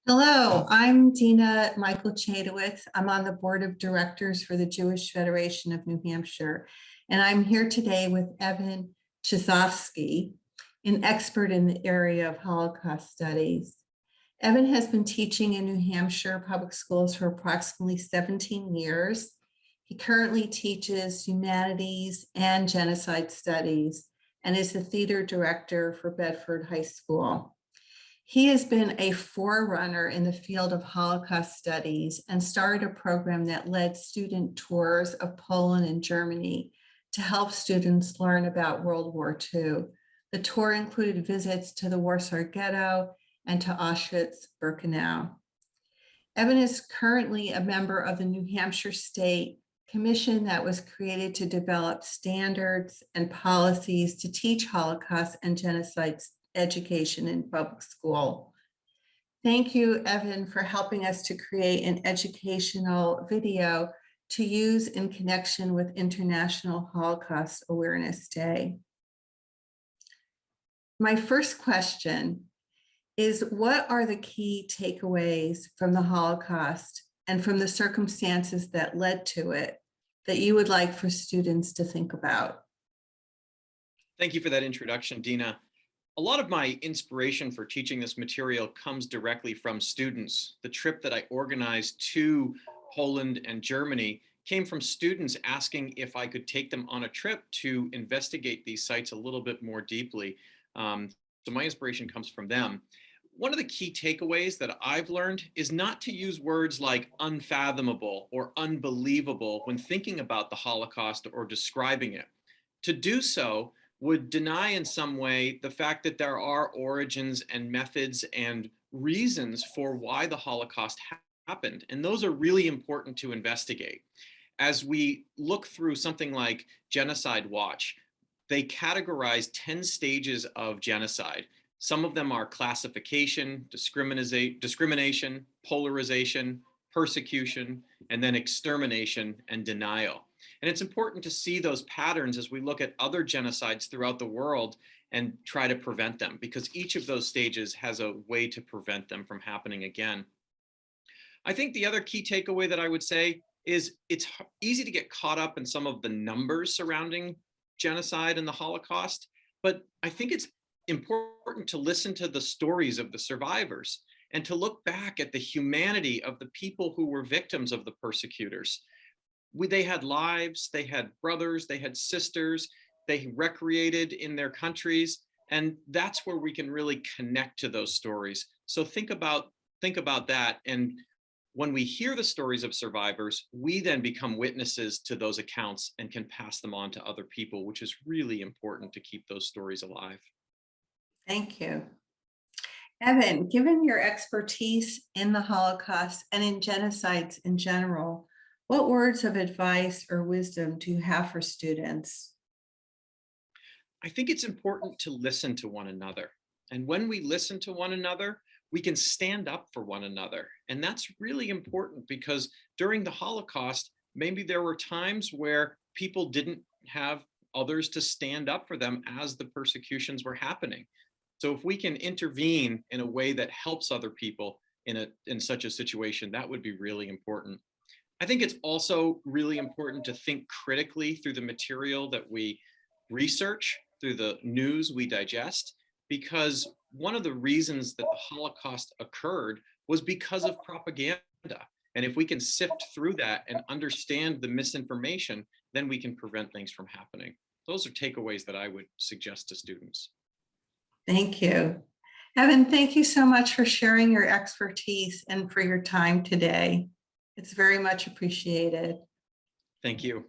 Hello, I'm Dina Michael Chaitowitz. I'm on the board of directors for the Jewish Federation of New Hampshire, and I'm here today with Evan Czyzowski, an expert in the area of Holocaust studies. Evan has been teaching in New Hampshire public schools for approximately 17 years. He currently teaches humanities and genocide studies and is the theater director for Bedford High School. He has been a forerunner in the field of Holocaust studies and started a program that led student tours of Poland and Germany to help students learn about World War II. The tour included visits to the Warsaw Ghetto and to Auschwitz-Birkenau. Evan is currently a member of the New Hampshire State Commission that was created to develop standards and policies to teach Holocaust and genocide education in public school. Thank you, Evan, for helping us to create an educational video to use in connection with International Holocaust Awareness Day. My first question is, what are the key takeaways from the Holocaust and from the circumstances that led to it that you would like for students to think about? Thank you for that introduction, Dina. A lot of my inspiration for teaching this material comes directly from students. The trip that I organized to Poland and Germany came from students asking if I could take them on a trip to investigate these sites a little bit more deeply. So my inspiration comes from them. One of the key takeaways that I've learned is not to use words like unfathomable or unbelievable when thinking about the Holocaust or describing it. To do so would deny in some way the fact that there are origins and methods and reasons for why the Holocaust happened. And those are really important to investigate. As we look through something like Genocide Watch, they categorize 10 stages of genocide. Some of them are classification, discrimination, polarization, persecution, and then extermination and denial. And it's important to see those patterns as we look at other genocides throughout the world and try to prevent them, because each of those stages has a way to prevent them from happening again. I think the other key takeaway that I would say is it's easy to get caught up in some of the numbers surrounding genocide and the Holocaust, but I think it's important to listen to the stories of the survivors and to look back at the humanity of the people who were victims of the persecutors. They had lives, they had brothers, they had sisters, they recreated in their countries, and that's where we can really connect to those stories. So think about that, and when we hear the stories of survivors, we then become witnesses to those accounts and can pass them on to other people, which is really important to keep those stories alive. Thank you. Evan, given your expertise in the Holocaust and in genocides in general, what words of advice or wisdom do you have for students? I think it's important to listen to one another. And when we listen to one another, we can stand up for one another. And that's really important because during the Holocaust, maybe there were times where people didn't have others to stand up for them as the persecutions were happening. So if we can intervene in a way that helps other people in such a situation, that would be really important. I think it's also really important to think critically through the material that we research, through the news we digest, because one of the reasons that the Holocaust occurred was because of propaganda. And if we can sift through that and understand the misinformation, then we can prevent things from happening. Those are takeaways that I would suggest to students. Thank you. Evan, thank you so much for sharing your expertise and for your time today. It's very much appreciated. Thank you.